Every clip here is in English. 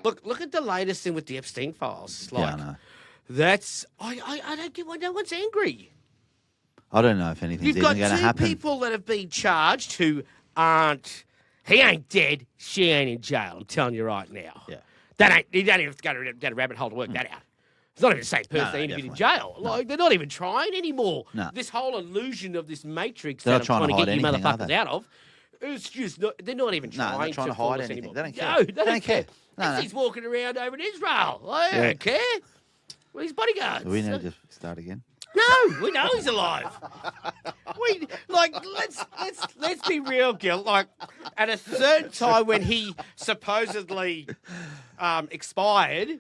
Look at the latest thing with the Epstein Files. Yeah, I know. I don't get why no one's angry. I don't know if anything's You've even got going to two happen. people that have been charged who aren't. He ain't dead. She ain't in jail. I'm telling you right now. Yeah. You don't even have to go down a rabbit hole to work that out. It's not even the same person No, they interviewed in definitely. jail. Like they're not even trying anymore. No. This whole illusion of this matrix They're that not trying to I'm hide trying to get you anything, are motherfuckers they? out of. It's just not. They're not even No, trying, they're not trying to fool hide us anything. anymore. They don't care. No, They don't care. No, no. He's walking around over in Israel. I Yeah. don't care. Well, his bodyguards. Do we need to start again? No, we know he's alive. Let's be real, Gil. Like at a certain time when he supposedly expired,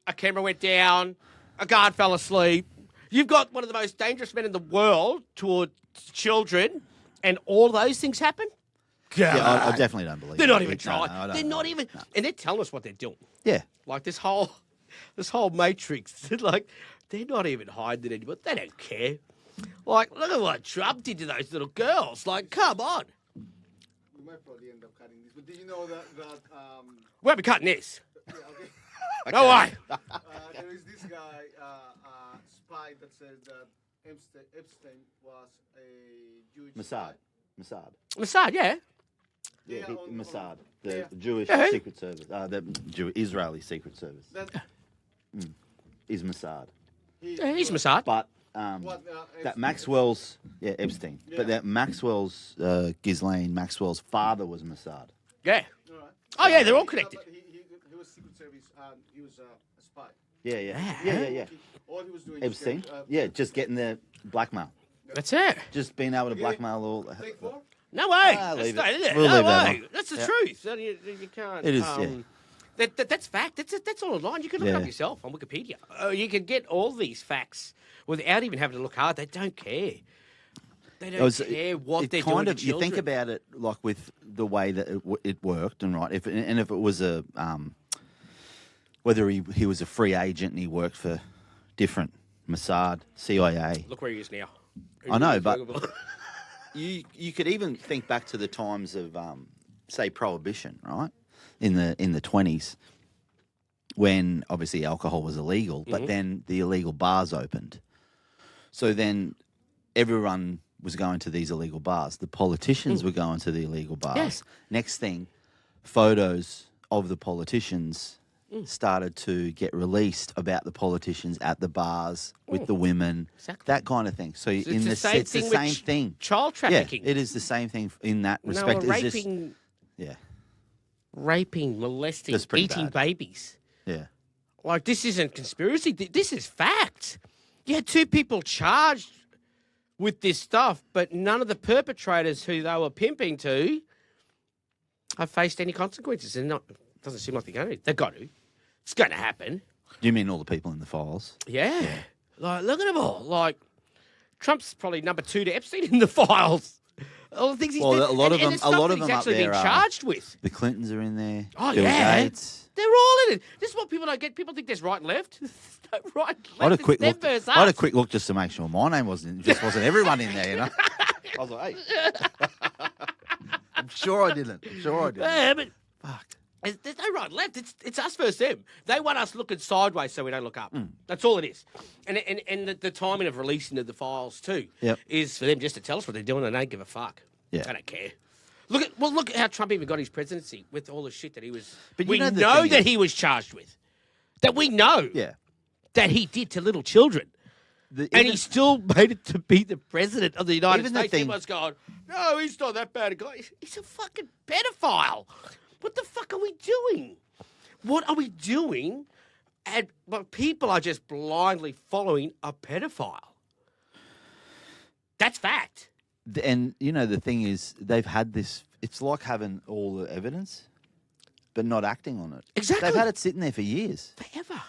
a camera went down, a guard fell asleep. You've got one of the most dangerous men in the world towards children, and all those things happen. Yeah, I definitely don't believe They're it. not even No, trying. I don't They're know. not even, and they're telling us what they're doing. Yeah. Like this whole matrix. Like they're not even hiding it anymore. They don't care. Like look at what Trump did to those little girls. Like come on. We might probably end up cutting this, but did you know that We won't be cutting this. yeah, okay. No way. There is this guy, spy that says that Epstein was a Jewish Mossad. spy. Mossad, yeah. Yeah, Yeah, on- Mossad, the yeah. Jewish Yeah. secret service, the Israeli secret service That, is Mossad. Yeah, he's Mossad. But what, that Epstein- Maxwell's, Epstein, Yeah. but that Maxwell's, Ghislaine Maxwell's father was Mossad. Yeah. All right. Oh yeah, they're all Yeah, connected. but he was secret service and he was a spy. Yeah. All he was doing Epstein, is just getting the blackmail, That's it. just being able to blackmail all. take four. No way. Ah, That's leave not, it. is it? We'll No leave that way. one. That's the Yeah. truth. You can't. It is, yeah. That's fact. That's all online. You can look it Yeah. up yourself on Wikipedia. You can get all these facts without even having to look hard. They don't care. They don't care what they're doing to You think children. about it like with the way that it worked, and right, if it was a whether he was a free agent and he worked for different Mossad, CIA. Look where he is now. I know, but you could even think back to the times of say Prohibition, right? In the 20s, when obviously alcohol was illegal, but then the illegal bars opened. So then everyone was going to these illegal bars. The politicians were going to the illegal bars. Yes. Next thing, photos of the politicians started to get released about the politicians at the bars with the women, Exactly. that kind of thing. So It's in the the same it's the thing same with thing. child trafficking. Yeah, it is the same thing in that No, respect. It's just- raping, yeah, molesting, That's pretty eating bad. babies. yeah. Like, this isn't conspiracy. This is fact. You had two people charged with this stuff, but none of the perpetrators who they were pimping to have faced any consequences. And doesn't seem like they're going to. They've got to. It's going to happen. Do you mean all the people in the files? Yeah. Like, look at them all. Like, Trump's probably number 2 to Epstein in the files. All the things he's Well, done. a lot of and them- the stuff a lot that of he's them up actually there been are- charged with. The Clintons are in there. Oh, Bill yeah. Gates. They're all in it. This is what people don't get. People think there's right and left. There's no right and left. I had a quick It's them look. versus I had a us. quick look just to make sure my name wasn't everyone in there. You know, I was like, hey, I'm sure I didn't. Yeah, but Fuck. there's no right and left. It's us versus them. They want us looking sideways so we don't look up. That's all it is. And the timing of releasing of the files too Yep. is for them just to tell us what they're doing. They don't give a fuck. Yeah. They don't care. Look at how Trump even got his presidency with all the shit that he was. But you we know the know thing that is- he was charged with. That we know Yeah. that he did to little children. And he still made it to be the president of the United Even the States. thing- Everyone's going, no, he's not that bad a guy. He's a fucking pedophile. What the fuck are we doing? What are we doing? And but people are just blindly following a pedophile. That's fact. And you know the thing is, they've had this. It's like having all the evidence, but not acting on it. Exactly. They've had it sitting there for years. Forever.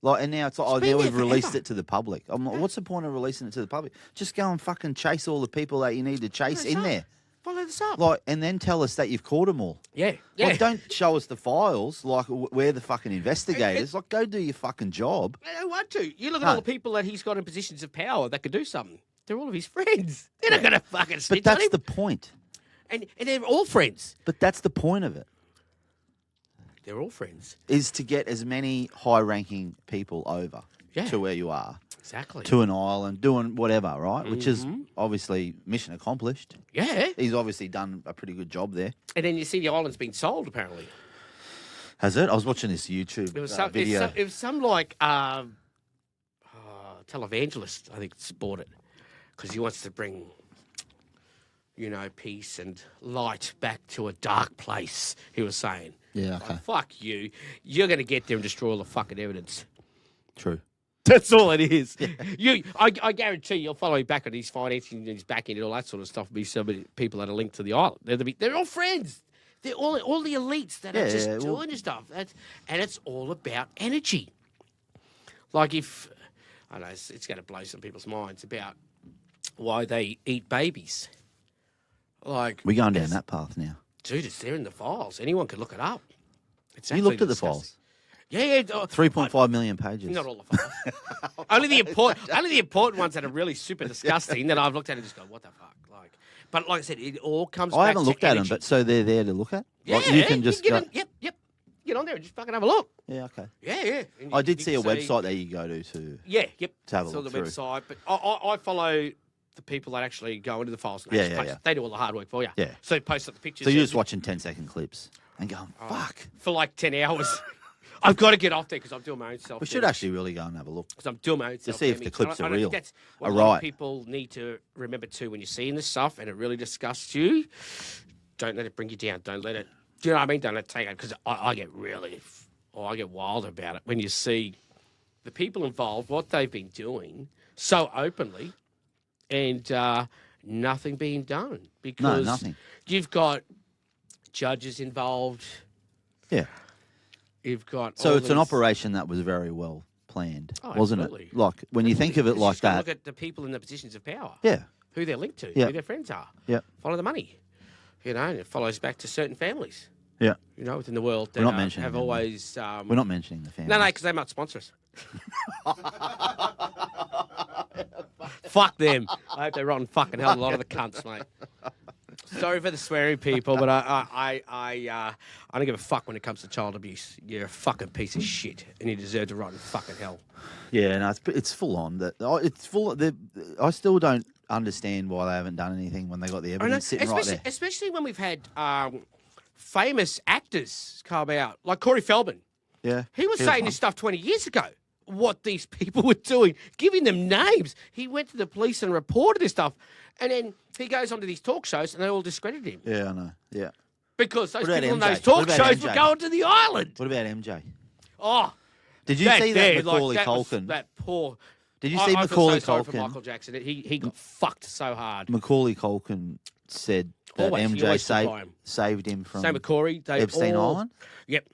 Like, and now it's like, been now there we've released forever. it to the public. I'm like, what's the point of releasing it to the public? Just go and fucking chase all the people that you need to chase in there. Follow this up. Like, and then tell us that you've caught them all. Yeah. Yeah. Like, don't show us the files. Like, we're the fucking investigators. Like, go do your fucking job. They don't want to. You look at No. all the people that he's got in positions of power that could do something. They're all of his friends. They're not going to fucking But snitch on that's him. the point. And they're all friends. But that's the point of it. They're all friends. is to get as many high-ranking people over to where you are. Exactly. To an island, doing whatever, right? Which is obviously mission accomplished. Yeah. He's obviously done a pretty good job there. And then you see the island's been sold, apparently. Has it? I was watching this YouTube video. It was some like televangelist, I think, bought it because he wants to bring, peace and light back to a dark place, he was saying. Yeah, okay. Like, fuck you. You're going to get there and destroy all the fucking evidence. True. That's all it is. I guarantee you'll follow me back on his financing and his back end and all that sort of stuff. Be so many people that are linked to the island. They're all friends. They're all the elites that are just doing this stuff. And it's all about energy. Like if, I know it's going to blow some people's minds about why they eat babies. Like We're going down that path now. Dude, it's there in the files. Anyone can look it up. You looked at the files? Yeah. 3.5 million pages. Not all the files. only the important ones that are really super disgusting that I've looked at and just gone, what the fuck? But like I said, it all comes back to I haven't looked at energy. them, but so they're there to look at? Yeah, like you can just go... Yep. Get on there and just fucking have a look. Yeah, okay. Yeah. And I did you see a can website that you go to. Yeah, yep. To have a Saw look the through. website, but I follow the people that actually go into the files. And Yeah. They do all the hard work for you. Yeah. So they post up the pictures. So you're just watching 10-second clips and going, Oh. fuck. For like 10 hours. I've got to get off there because I'm doing my own self. We should actually really go and have a look. Because I'm doing my own To see if the clips are real. That's what Are a lot right. of people need to remember too when you're seeing this stuff and it really disgusts you. Don't let it bring you down. Don't let it. Do you know what I mean? Don't let it take it because I get I get wild about it when you see the people involved, what they've been doing so openly, and nothing being done because nothing. You've got judges involved. Yeah. You've got So all it's an these- operation that was very well planned, Oh, wasn't absolutely. it? Like, when you think of it It's like just gotta that. Look at the people in the positions of power. Yeah. Who they're linked to. Yeah. Who their friends are. Yeah. Follow the money. And it follows back to certain families. Yeah. Within the world that We're not mentioning have them, always. We're not mentioning the family. No, because they might sponsor us. Fuck them. I hope they're rotten fucking hell. A lot of the cunts, mate. Sorry for the swearing people, but I don't give a fuck when it comes to child abuse. You're a fucking piece of shit, and you deserve to rot in fucking hell. Yeah, no, it's full on. It's full. I still don't understand why they haven't done anything when they got the evidence sitting right there. Especially when we've had famous actors come out, like Corey Feldman. Yeah, He was saying this stuff 20 years ago, what these people were doing, giving them names. He went to the police and reported this stuff. And then he goes onto these talk shows and they all discredit him. Yeah, I know. Yeah. Because those What about people on MJ? those talk What about shows were MJ? going to the island. What about MJ? Oh. Did you see that Macaulay that was- Culkin? That poor... Did you see I Macaulay feel so sorry for Culkin? Michael Jackson. He got fucked so hard. Macaulay Culkin said that Always. He MJ always stood by him. saved him from Same with Corey. They Epstein all, Island. Yep.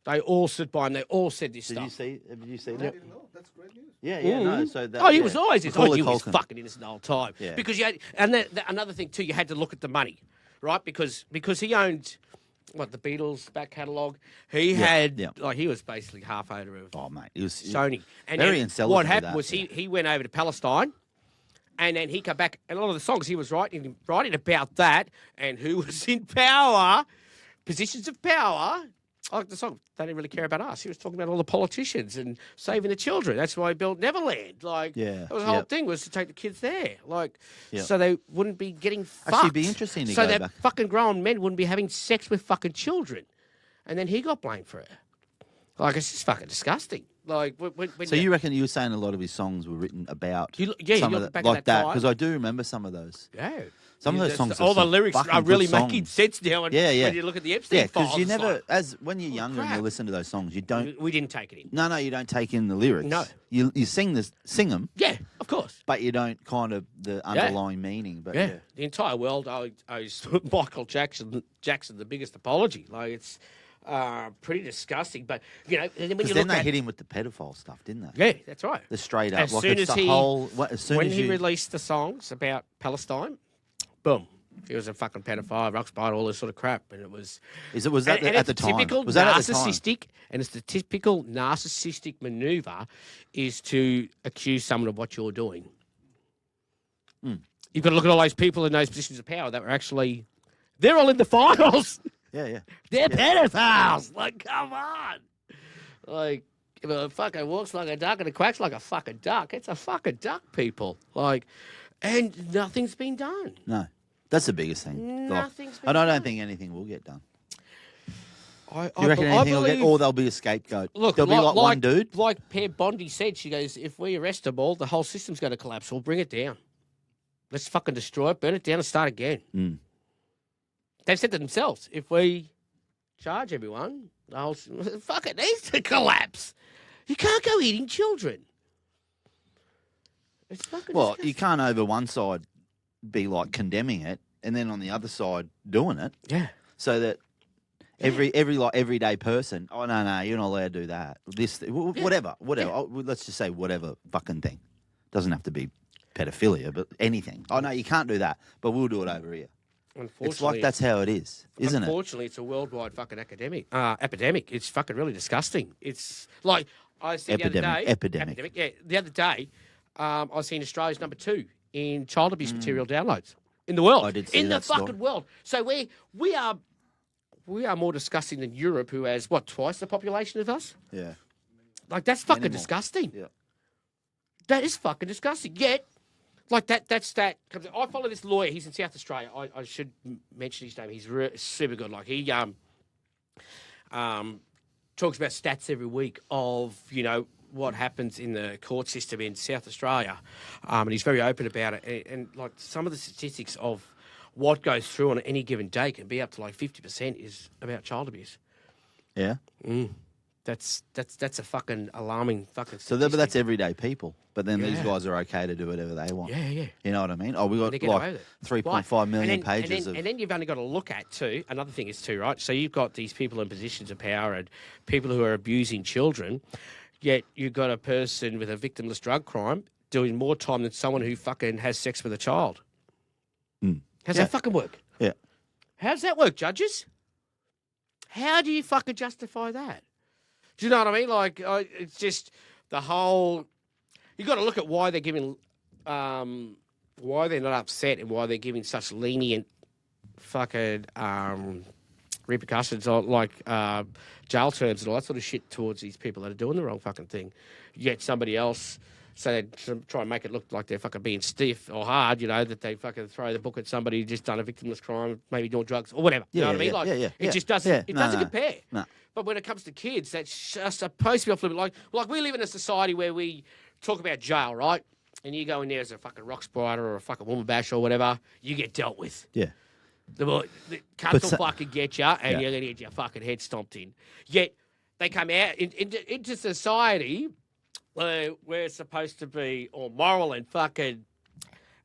They all stood by him. They all said this Did stuff. you see I that? didn't know. That's great news. Yeah, Mm-hmm. no. So that. He was always this. Macaulay He was Culkin. fucking innocent the whole time. Yeah. Because you had, and another thing too, you had to look at the money, right? Because he owned the Beatles back catalogue. He had he was basically half owner of Oh mate, he was Sony. And very then intelligent. what with happened that, was yeah. he went over to Palestine. And then he came back, and a lot of the songs he was writing about that and who was in power, positions of power. Like the song, they didn't really care about us. He was talking about all the politicians and saving the children. That's why he built Neverland. Like, that was the whole thing was to take the kids there, so they wouldn't be getting fucked. Actually, it'd be interesting to so go that back. fucking grown men wouldn't be having sex with fucking children, and then he got blamed for it. Like, it's just fucking disgusting. Like, when So you reckon you were saying a lot of his songs were written about you some look of back the, at like that that time. because I do remember some of those. Yeah. Some of those songs. All are the some lyrics fucking are good really songs. making sense now. And Yeah, yeah. When you look at the Epstein Yeah, Files, because you it's never, like, as when you're younger and you crap. listen to those songs, you don't. we didn't take it in. No, you don't take in the lyrics. No. you sing them, Yeah, of course. but you don't kind of the underlying meaning. But Yeah. The entire world owes Michael Jackson the biggest apology. Like, it's pretty disgusting. But, and then when because you then look they at... hit him with the pedophile stuff, didn't they? Yeah, that's right. The straight up, As like soon it's as the he- whole. As soon When as he you, released the songs about Palestine, boom. He was a fucking pedophile, rock spider, all this sort of crap. And it was... was that and at the it's time? Typical Was that at the time? narcissistic, and it's the typical narcissistic maneuver is to accuse someone of what you're doing. You've got to look at all those people in those positions of power that were actually... They're all in the files. Yeah. They're pedophiles. Like, come on. Like, if it fucking walks like a duck and it quacks like a fucking duck, it's a fucking duck, people. Like, and nothing's been done. No, that's the biggest thing. Nothing's been I don't done. think anything will get done. I You reckon anything will believe, get, or there'll be a scapegoat? Look, There'll be like one dude. Like Per Bondi said, she goes, if we arrest them all, the whole system's going to collapse. We'll bring it down. Let's fucking destroy it, burn it down, and start again. Mm. They've said to themselves, if we charge everyone, the whole fuck it needs to collapse. You can't go eating children. It's fucking Well, disgusting. you can't over one side be like condemning it, and then on the other side doing it, Yeah. so that every like everyday person, oh no, you're not allowed to do that. This, whatever. Yeah. Oh, let's just say whatever fucking thing. Doesn't have to be pedophilia, but anything. Oh no, you can't do that, but we'll do it over here. Unfortunately, It's like that's how it is, isn't it? Unfortunately, it's a worldwide fucking epidemic. It's fucking really disgusting. It's like I said the other day. Epidemic. Yeah, the other day, I was seeing Australia's number 2 in child abuse material downloads in the world. I did see in the that story. fucking world. So we are more disgusting than Europe, who has what, twice the population of us. Yeah. Like that's fucking Minimal. disgusting. Yeah. That is fucking disgusting. Yet, like that's that. I follow this lawyer. He's in South Australia. I should mention his name. He's super good. Like he talks about stats every week of what happens in the court system in South Australia, and he's very open about it. And like some of the statistics of what goes through on any given day can be up to like 50% is about child abuse. Yeah. That's a fucking alarming fucking So, statistic. but that's everyday people. But then these Yeah. guys are okay to do whatever they want. Yeah. You know what I mean? Oh, we got They get away like with it. 3.5 million and then, pages and then you've only got to look at too. Another thing is too, right? So you've got these people in positions of power and people who are abusing children, yet you've got a person with a victimless drug crime doing more time than someone who fucking has sex with a child. How's that fucking work? Yeah. How's that work, judges? How do you fucking justify that? Do you know what I mean? Like, it's just the whole. You got to look at why they're giving, why they're not upset and why they're giving such lenient fucking repercussions, like jail terms and all that sort of shit towards these people that are doing the wrong fucking thing. Yet somebody else, so they try and make it look like they're fucking being stiff or hard, that they fucking throw the book at somebody who just done a victimless crime, maybe doing drugs or whatever. You know what I mean? Like, it just doesn't. It doesn't compare. No. But when it comes to kids, that's just supposed to be off limit. Like we live in a society where we talk about jail, right? And you go in there as a fucking rock spider or a fucking woman basher or whatever, you get dealt with. Yeah. The cunts will fucking get you, and you're going to get your fucking head stomped in. Yet they come out into society where we're supposed to be all moral and fucking,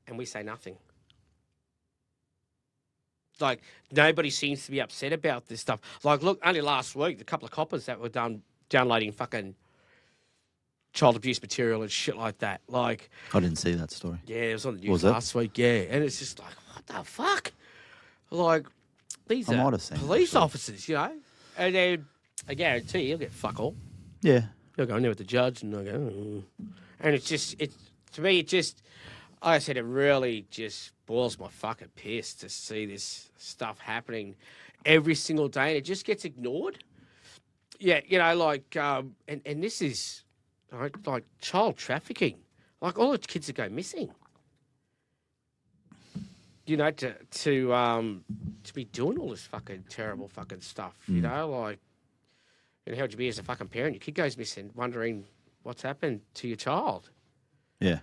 and we say nothing. Like, nobody seems to be upset about this stuff. Like, look, only last week, the couple of coppers that were downloading fucking child abuse material and shit like that. Like, I didn't see that story. yeah, it was on the news Was it? last week, yeah. And it's just like, what the fuck? Like, these I are might have seen that, police actually. officers, And then, I guarantee you'll get fuck all. Yeah. You'll go in there with the judge and they'll go, and it's just, to me, like I said, it really just boils my fucking piss to see this stuff happening every single day and it just gets ignored. Yeah, and this is like child trafficking. Like all the kids that go missing. To be doing all this fucking terrible fucking stuff, and how would you be as a fucking parent? Your kid goes missing, wondering what's happened to your child. Yeah.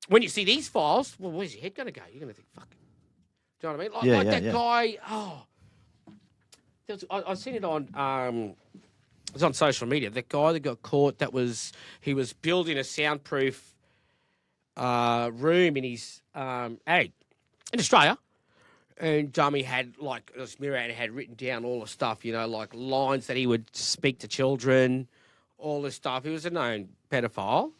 When you see these files, well, where's your head going to go? You're going to think, fuck. Do you know what I mean? Like that guy, I've seen it on, it was on social media. That guy that got caught, he was building a soundproof room in his ag in Australia. And he had, this mirror and had written down all the stuff, like lines that he would speak to children, all this stuff. He was a known pedophile.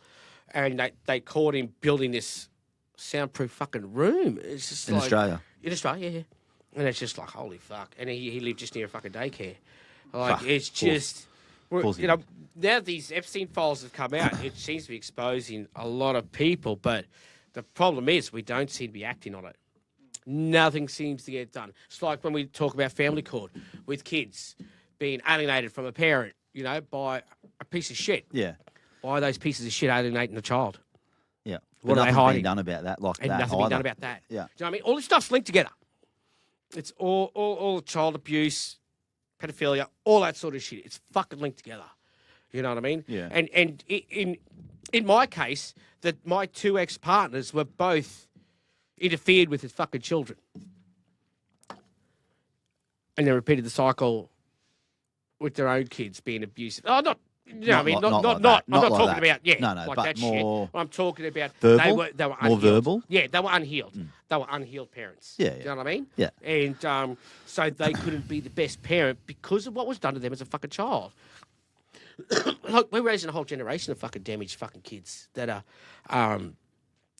And they caught him building this soundproof fucking room. It's just In Australia? In Australia, yeah. And it's just like, holy fuck. And he lived just near a fucking daycare. Like, it's just... now these Epstein Files have come out, it seems to be exposing a lot of people, but the problem is we don't seem to be acting on it. Nothing seems to get done. It's like when we talk about family court with kids being alienated from a parent, by a piece of shit. Yeah. Why are those pieces of shit alienating the child? Yeah. What But are they nothing's hiding? been done about that And nothing been done about that. Yeah. Do you know what I mean? All this stuff's linked together. It's all child abuse, pedophilia, all that sort of shit. It's fucking linked together. You know what I mean? Yeah. And in my case, that my two ex-partners were both interfered with his fucking children. And they repeated the cycle with their own kids being abusive. Oh, not. You know what I mean? Not like I'm that. not Not like talking that. about, No, like but that more shit. I'm talking about verbal? they were More unhealed. verbal? Yeah, they were unhealed. They were unhealed parents. Yeah, Do you yeah. know what I mean? Yeah. And so they couldn't be the best parent because of what was done to them as a fucking child. Look, we're raising a whole generation of fucking damaged fucking kids that are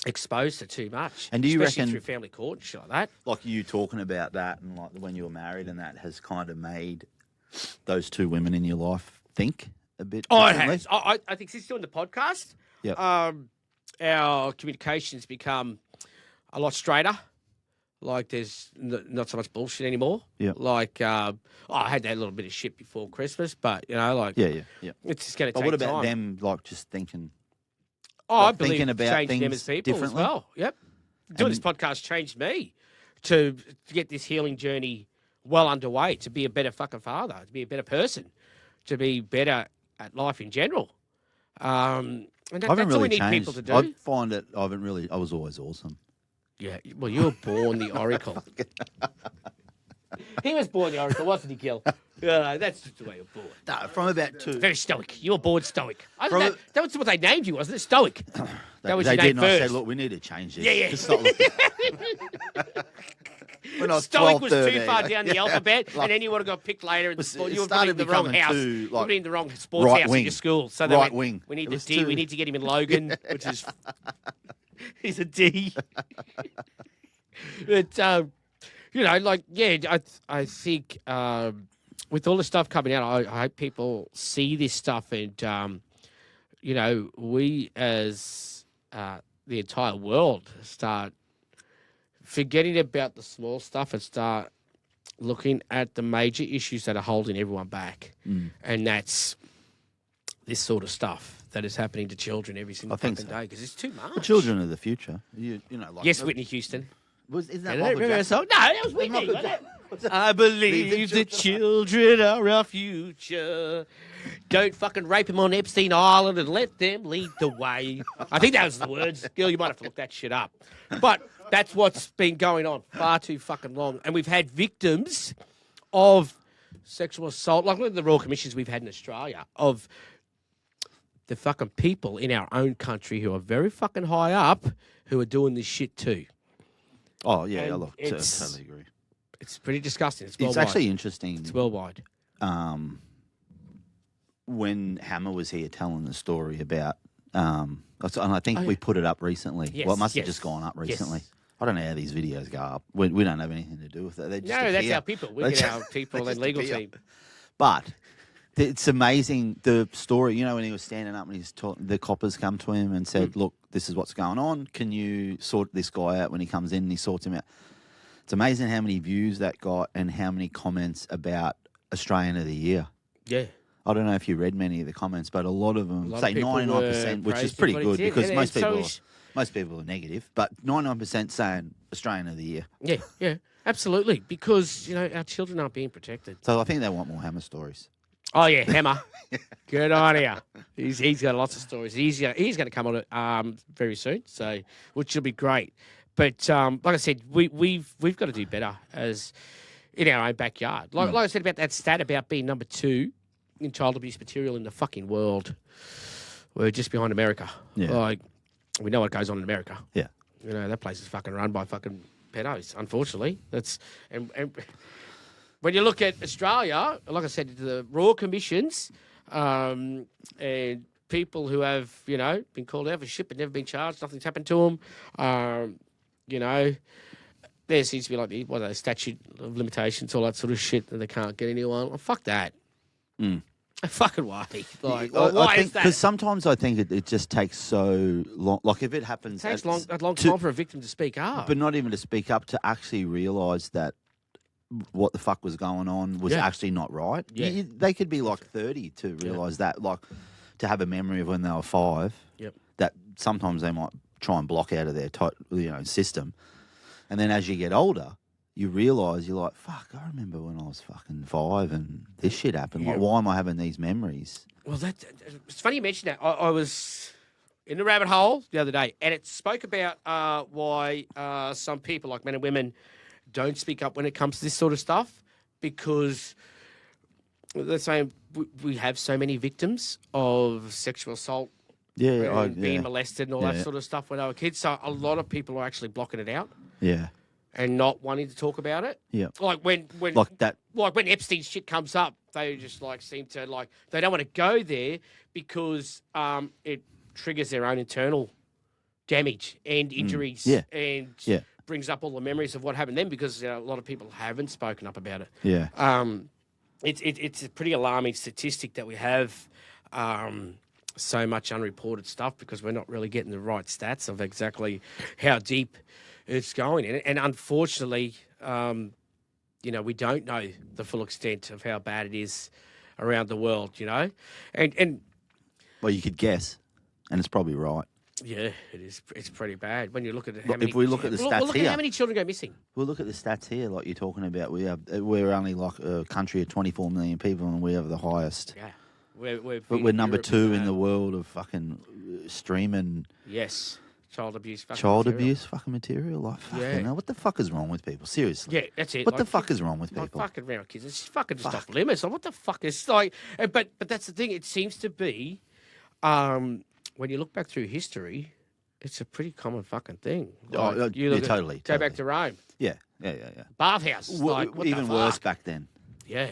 exposed to too much. And do you especially reckon- through family court and shit like that? Like you talking about that and like when you were married and that has kind of made those two women in your life think a bit Oh, it differently? has. I think since doing the podcast, Yep. our communication's become a lot straighter. Like there's not so much bullshit anymore. Yep. Like I had that little bit of shit before Christmas, but Yeah. it's just going to But take what about time. them like just thinking Oh, I like believe thinking about changing them things as people as differently? well. Yep. Doing And- this podcast changed me to get this healing journey well underway, to be a better fucking father, to be a better person, to be better at life in general. And I haven't that's all we really need changed. people to do. I find it I was always awesome. Yeah, well, you were born the Oracle. He was born the Oracle, wasn't he, Gil? That's just the way you're born. No, from about two. Very stoic. You were born stoic. From That was what they named you, wasn't it? Stoic. That was they your did, name and I first. said, look, we need to change this. Yeah, yeah. It's not looking... When I was Stoic 12, was too 13, far down the yeah. alphabet, Like, and then you would have got picked later in the it sport. You were started putting the wrong becoming house. too, You were like, putting the wrong sports right house in wing. your school. So they Right went, wing. We need It the was D. We too- need to get him in Logan, which is he's a D. But I think with all the stuff coming out, I hope people see this stuff, and we as the entire world start forgetting about the small stuff and start looking at the major issues that are holding everyone back, and that's this sort of stuff that is happening to children every single I think fucking so. day because it's too much. The children of the future. You know, like Yes, Whitney Houston. Isn't that Remember Michael that Jackson? song? No, that was Whitney. Michael wasn't it? Jackson. I believe the children are our future. Don't fucking rape them on Epstein Island and let them lead the way. I think that was the words. Girl, you might have to look that shit up. But that's what's been going on far too fucking long. And we've had victims of sexual assault, like look at the Royal Commissions we've had in Australia, of the fucking people in our own country who are very fucking high up who are doing this shit too. Oh, yeah, And look, it's- totally agree. It's pretty disgusting. It's It's worldwide. actually interesting. It's worldwide. When Hammer was here telling the story about, and I think we put it up recently. Yes, well, it must have yes, just gone up yes. recently. I don't know how these videos go up. We don't have anything to do with it. They just No, that's appear. our people. We They get just- our people they and just legal appear. team. But it's amazing the story. You know, when he was standing up and he's talking, the coppers come to him and said, "Look, this is what's going on. Can you sort this guy out?" When he comes in, and he sorts him out. It's amazing how many views that got and how many comments about Australian of the Year. Yeah. I don't know if you read many of the comments, but a lot of them lot say of people 99%, were which is praising pretty what he good did. because And most so people is- most people are negative, but 99% saying Australian of the Year. Yeah, yeah, absolutely. Because, our children aren't being protected. So I think they want more Hammer stories. Oh, yeah, Hammer. Good on you. He's got lots of stories. He's going to come on it very soon, so which will be great. But like I said, we've got to do better as in our own backyard. Like I said about that stat about being number 2 in child abuse material in the fucking world. We're just behind America. Yeah. Like, we know what goes on in America. Yeah. That place is fucking run by fucking pedos, unfortunately. And when you look at Australia, like I said, the Royal Commissions and people who have, been called out for shit but never been charged, nothing's happened to them. There seems to be like the statute of limitations, all that sort of shit, that they can't get anyone. Oh, fuck that. Fucking why? Like, I why think is that? because sometimes I think it just takes so long. Like if it happens, It takes a long to- time for a victim to speak up. but not even to speak up, to actually realise that what the fuck was going on was Yeah. actually not right. Yeah. They could be like 30 to realise that, like to have a memory of when they were 5. Yep. That sometimes they might try and block out of their system, and then as you get older, you realise you're like, fuck, I remember when I was fucking 5 and this shit happened. Like, Yeah. why am I having these memories? Well, it's funny you mention that. I was in the rabbit hole the other day, and it spoke about why some people, like men and women, don't speak up when it comes to this sort of stuff, because they're saying we have so many victims of sexual assault and being molested and all that sort of stuff when they were kids. So a lot of people are actually blocking it out Yeah. and not wanting to talk about it. Yeah. Like when Like that. like when Epstein shit comes up, they just like seem to like they don't want to go there because it triggers their own internal damage and injuries Yeah. and Yeah. brings up all the memories of what happened then, because a lot of people haven't spoken up about it. Yeah. It's a pretty alarming statistic that we have so much unreported stuff, because we're not really getting the right stats of exactly how deep it's going. And unfortunately, we don't know the full extent of how bad it is around the world, And Well, you could guess, and it's probably right. yeah, it is. It's pretty bad when you look at it. How Look, many, if we look at the stats look at here- how many children go missing. We'll look at the stats here, like you're talking about. We're only like a country of 24 million people, and we have the highest. Yeah, But we're number 2 in the world of fucking streaming Yes, child abuse. child material. abuse fucking material. Like, fucking Yeah. hell, what the fuck is wrong with people? Seriously. Yeah, that's it. What the Like, fuck is wrong with Like people? fucking around kids. It's fucking just off limits. Like, what the fuck is like? But that's the thing. It seems to be, when you look back through history, it's a pretty common fucking thing. Like, you look at- totally. Go bath Rome, Yeah. bathhouses. Like, what Even the worse fuck? back then. Yeah,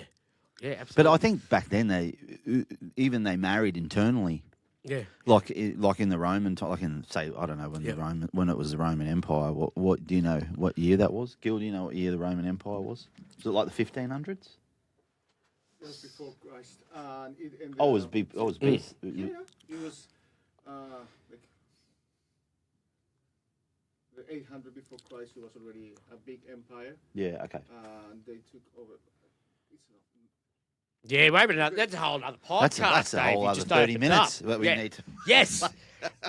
yeah, absolutely. But I think back then they married internally. yeah. Like in the Roman time, like in, say, I don't know when Yep. when it was the Roman Empire. What do you know? What year that was? Gil, do you know what year the Roman Empire was? Was it like the 1500s? Just before Christ. And it was beast. Yeah, it was like the 800 before Christ. It was already a big empire, Yeah. Okay. and they took over. It's not. Yeah, wait a minute. That's a whole other podcast. That's a Dave. whole You other just 30 opened it minutes up. that we Yeah. need to. Yes,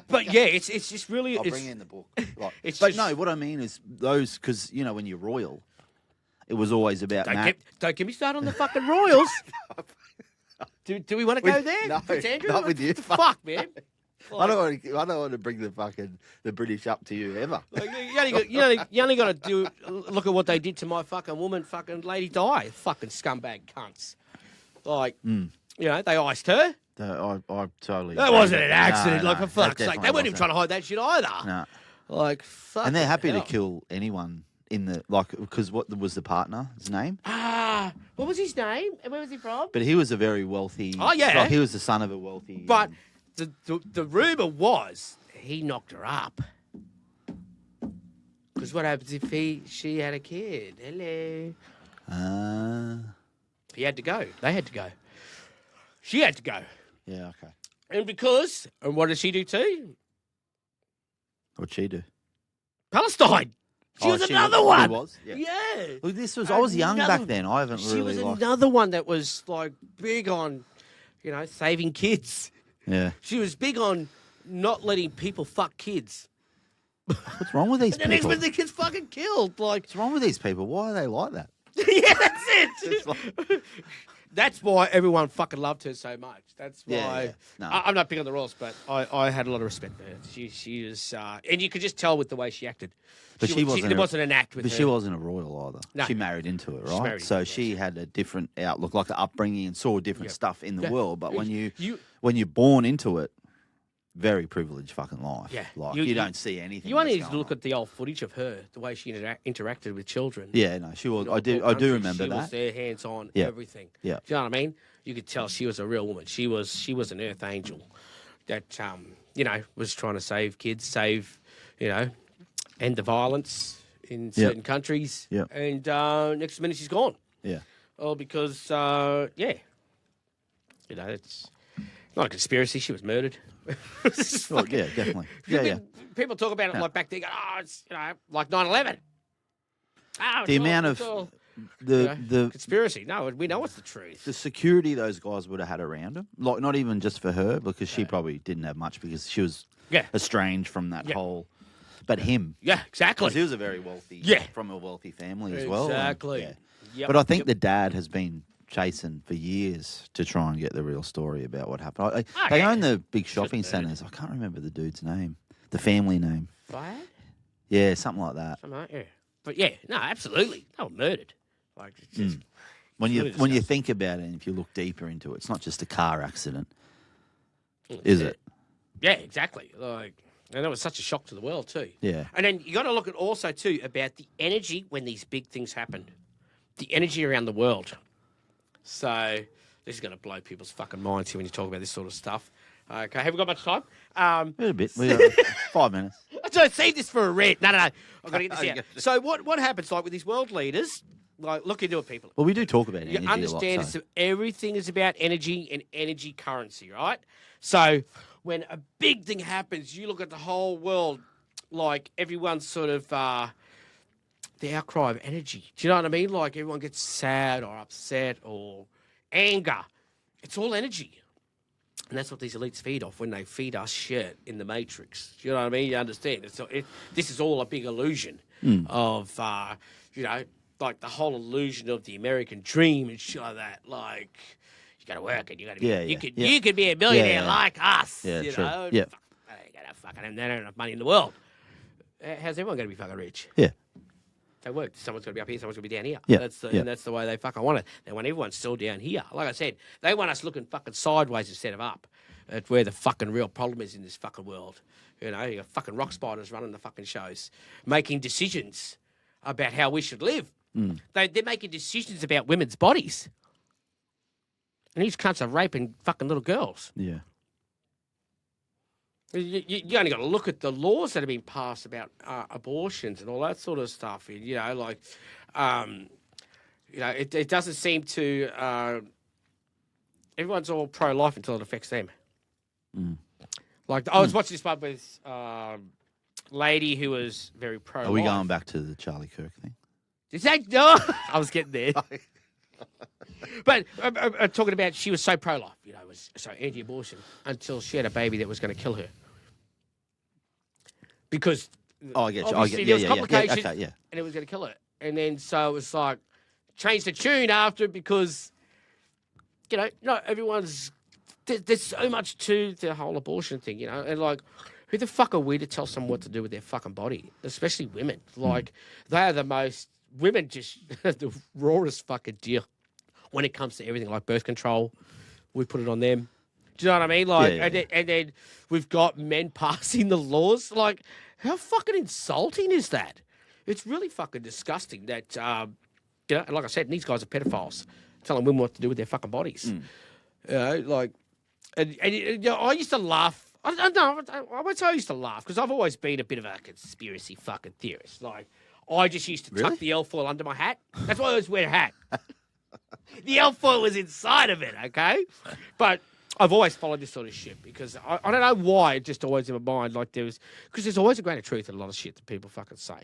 but yeah, it's just really. I'll it's, bring in the book. Like, it's but just- no, what I mean is those, because when you're royal, it was always about don't get me started on the fucking Royals. Do we want to go there? No, Prince Andrew? not What with you. the fuck, man. I don't want to bring the British up to you ever. Like, you only got to look at what they did to my fucking woman, fucking Lady Di, fucking scumbag cunts. Like, they iced her. I totally. That agree. wasn't an accident. No, like, for that fuck's sake, they definitely weren't even trying to hide that shit either. No. Like, fuck. And they're happy hell. to kill anyone in the because what was the partner's name? What was his name? And where was he from? But he was a very wealthy. Oh, yeah. like, he was the son of a wealthy. But the rumor was he knocked her up. Because what happens if she had a kid? Hello. He had to go. They had to go. She had to go. Yeah. Okay. And what did she do too? What'd she do? Palestine. She was another She one. was. Yeah. Yeah. Look, I was young back then. I haven't She really. was like, another one that was like big on, saving kids. yeah. She was big on not letting people fuck kids. What's wrong with these And the next people? minute the kid's fucking killed. Like, What's wrong with these people? Why are they like that? yeah, that's it. That's why everyone fucking loved her so much. That's why. Yeah. No. I'm not big on the royals, but I had a lot of respect for her. She was, and you could just tell with the way she acted. But she wasn't. There wasn't an act with But her. she wasn't a royal either. No. She married into it, She right? married So into it, she had a different outlook, like an upbringing, and saw different Yeah. stuff in the Yeah. world. But when You- when you're born into it, very privileged fucking life. Yeah. Like You- you, you- don't see anything. You only that's need to going look on. at the old footage of her, the way she interacted with children. Yeah, no, she was. in I all do. poor I do countries. remember She was that. there, hands on, Yeah. everything. Yeah. Do you know what I mean? You could tell she was a real woman. She was an earth angel that was trying to save kids, end the violence in certain countries. Yeah. And next minute she's gone. Yeah. Oh, because it's not a conspiracy. She was murdered. Well, yeah, definitely. Yeah. People talk about it like back then. It's like 9/11. The amount of the conspiracy. No, we know it's the truth. The security those guys would have had around them, like not even just for her, because she probably didn't have much because she was estranged from that whole. But him, exactly. Because he was a very wealthy, from a wealthy family as well. Exactly. But I think the dad has been chasing for years to try and get the real story about what happened. They own the big shopping centres. I can't remember the dude's name, the family name. Fired? Yeah, something like that. But no, absolutely, they were murdered. Like it's just when you think about it, and if you look deeper into it, it's not just a car accident, is it? Yeah, exactly. And it was such a shock to the world too. Yeah. And then you got to look at also too about the energy when these big things happen, the energy around the world. So this is going to blow people's fucking minds here when you talk about this sort of stuff. Okay, have we got much time? A bit. We got 5 minutes. I save this for a rant. No. I've got to get this out. So what happens like with these world leaders? Like, look into it, people. Well, we do talk about energy You understand everything is about energy and energy currency, right? So when a big thing happens, you look at the whole world, like everyone's sort of the outcry of energy. Do you know what I mean? Like everyone gets sad or upset or anger. It's all energy. And that's what these elites feed off when they feed us shit in the Matrix. Do you know what I mean? You understand? This is all a big illusion of, like the whole illusion of the American dream and shit like that. Like, you got to work and you got to be, you could be a millionaire like us. Yeah, you true. know? Yeah. They don't have enough money in the world. How's everyone going to be fucking rich? Yeah. They work. Someone's going to be up here, someone's going to be down here. Yeah. And that's the way they fucking want it. They want everyone still down here. Like I said, they want us looking fucking sideways instead of up at where the fucking real problem is in this fucking world. You know, you got fucking rock spiders running the fucking shows, making decisions about how we should live. They're making decisions about women's bodies. And these cunts are raping fucking little girls. Yeah. You only got to look at the laws that have been passed about abortions and all that sort of stuff. It doesn't seem to. Everyone's all pro-life until it affects them. Like I was watching this one with lady who was very pro-life. Are we going back to the Charlie Kirk thing? Is that no? I was getting there. But I'm talking about she was so pro-life, was so anti-abortion until she had a baby that was going to kill her. Because I get you. Obviously there was complications and it was going to kill her. And then so it was like, changed the tune after because, not everyone's, there's so much to the whole abortion thing, and like, who the fuck are we to tell someone what to do with their fucking body, especially women? Like, they are the most, women just the rawest fucking deal when it comes to everything like birth control. We put it on them. Do you know what I mean? Like, and then we've got men passing the laws. Like, how fucking insulting is that? It's really fucking disgusting that, and like I said, these guys are pedophiles, telling women what to do with their fucking bodies. I used to laugh. I won't say I used to laugh because I've always been a bit of a conspiracy fucking theorist. Like, I just used to tuck the L-foil under my hat. That's why I always wear a hat. The L-foil was inside of it, okay? But I've always followed this sort of shit because I don't know why, it just always in my mind, like because there's always a grain of truth in a lot of shit that people fucking say.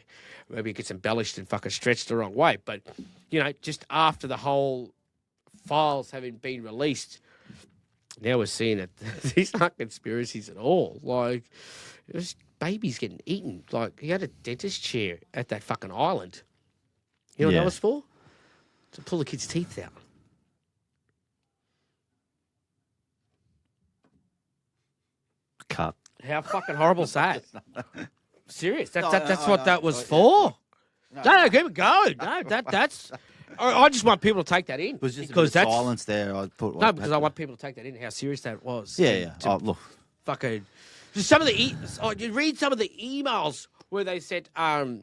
Maybe it gets embellished and fucking stretched the wrong way. But, just after the whole files having been released, now we're seeing that these aren't conspiracies at all. Like, there's babies getting eaten. Like, he had a dentist chair at that fucking island. You know what that was for? To pull the kid's teeth out. Cut. How fucking horrible is that? Serious. That's what that was for. No, keep it going. No, that's. I just want people to take that in. Was just because a bit of silence there. I put because I want people to take that in. How serious that was. Yeah. Look. Fucking. Just some of the you read some of the emails where they said I've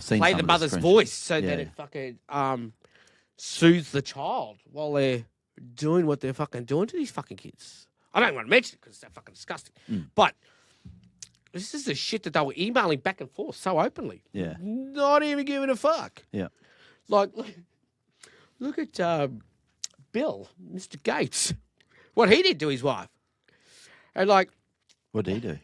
seen play some the of mother's screenshots. voice so that it fucking soothes the child while they're doing what they're fucking doing to these fucking kids. I don't want to mention it because it's that fucking disgusting. But this is the shit that they were emailing back and forth so openly. Yeah. Not even giving a fuck. Yeah. Like, look at Bill, Mr. Gates, what he did to his wife. And like, What did he do?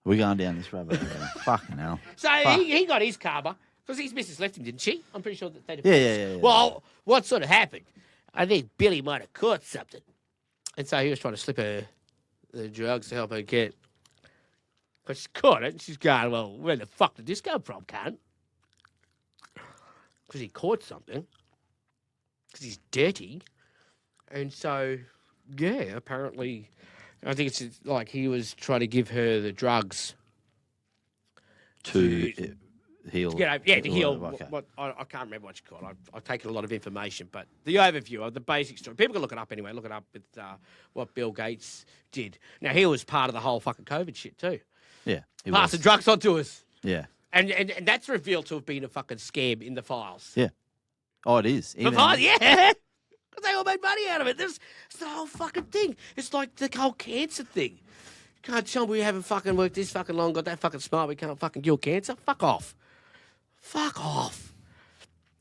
We're going down this rabbit hole. Fucking hell. so Fuck. he got his karma because his missus left him, didn't she? I'm pretty sure that they Yeah. Well, what sort of happened? I think Billy might have caught something. And so he was trying to slip her the drugs to help her get. But she's caught it and she's going, well, where the fuck did this come from, cunt? Because he caught something. Because he's dirty. And so, yeah, apparently, I think it's like he was trying to give her the drugs. To heal. To heal. Okay. What I can't remember what you call it. I've taken a lot of information, but the overview of the basic story. People can look it up anyway. Look it up with what Bill Gates did. Now, he was part of the whole fucking COVID shit too. Yeah. he Passing was. drugs on to us. Yeah. And that's revealed to have been a fucking scam in the files. Yeah. Oh, it is. The Even- files, yeah. Because they all made money out of it. It's the whole fucking thing. It's like the whole cancer thing. You can't tell me we haven't fucking worked this fucking long, got that fucking smart, we can't fucking cure cancer. Fuck off. Fuck off.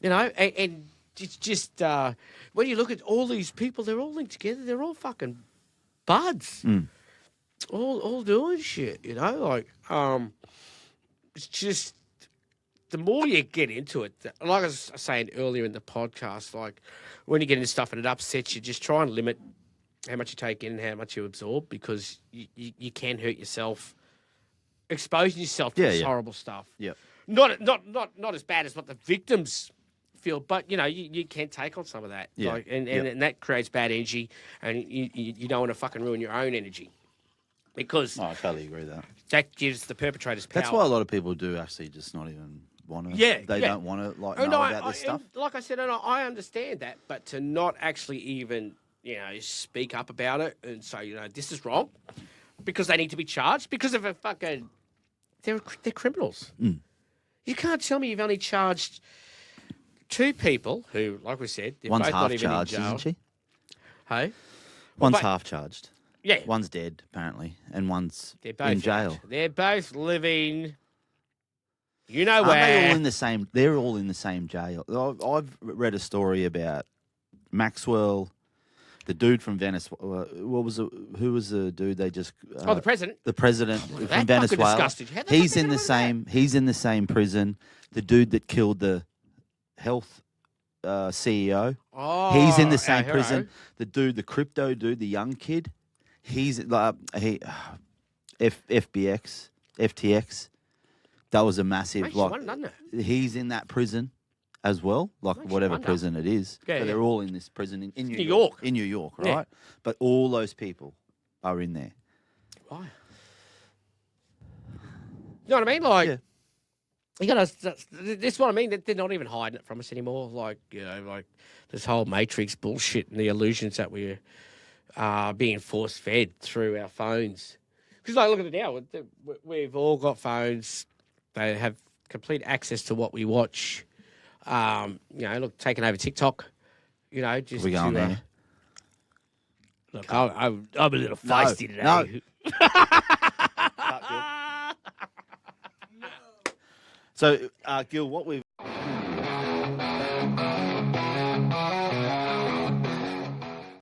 You know, and it's just, when you look at all these people, they're all linked together. They're all fucking buds. Mm. All doing shit, you know? Like, it's just, the more you get into it, like I was saying earlier in the podcast, like, when you get into stuff and it upsets you, just try and limit how much you take in and how much you absorb, because you can hurt yourself exposing yourself to this horrible stuff. Yep. Not as bad as what the victims feel, but you know you can take on some of that. Yeah. Like, and that creates bad energy, and you don't want to fucking ruin your own energy, because Oh, I totally agree with that. that gives the perpetrators power. That's why a lot of people do actually just not even want to. Yeah, They yeah. don't want to know Oh, no, about this stuff. and like I said, I understand that, but to not actually even speak up about it and say this is wrong, because they need to be charged because of a fucking they're criminals. Mm. You can't tell me you've only charged 2 people who, like we said, they're One's both not half even charged, in jail. isn't she? Hey, One's but- half charged. yeah, One's dead, apparently, and one's they're both in jail. out. They're both living. You know Aren't where? they all in the same? They're all in the same jail. I've read a story about Maxwell, the dude from Venezuela. Who was the dude they just? the president. The president Look from at that fucking Venezuela. disgusting. How the fuck He's they in the get away with same. He's in the same prison. The dude that killed the health CEO. Oh, He's in the our same hero. prison. The dude, the crypto dude, the young kid. He's FTX. That was a massive Makes you wonder, doesn't it? He's in that prison as well, like Makes you whatever wonder. prison it is. Yeah, but yeah. they're all in this prison in New New York. In New York, right? Yeah. But all those people are in there. Why? You know what I mean? Like, Yeah. you gotta. This is what I mean. They're not even hiding it from us anymore. Like, like this whole Matrix bullshit and the illusions that we're being force fed through our phones. Because like, look at it now. We've all got phones. They have complete access to what we watch. Look, taking over TikTok. Just We going to, there? Look, I'm a little feisty today. no. So, Gil, what we've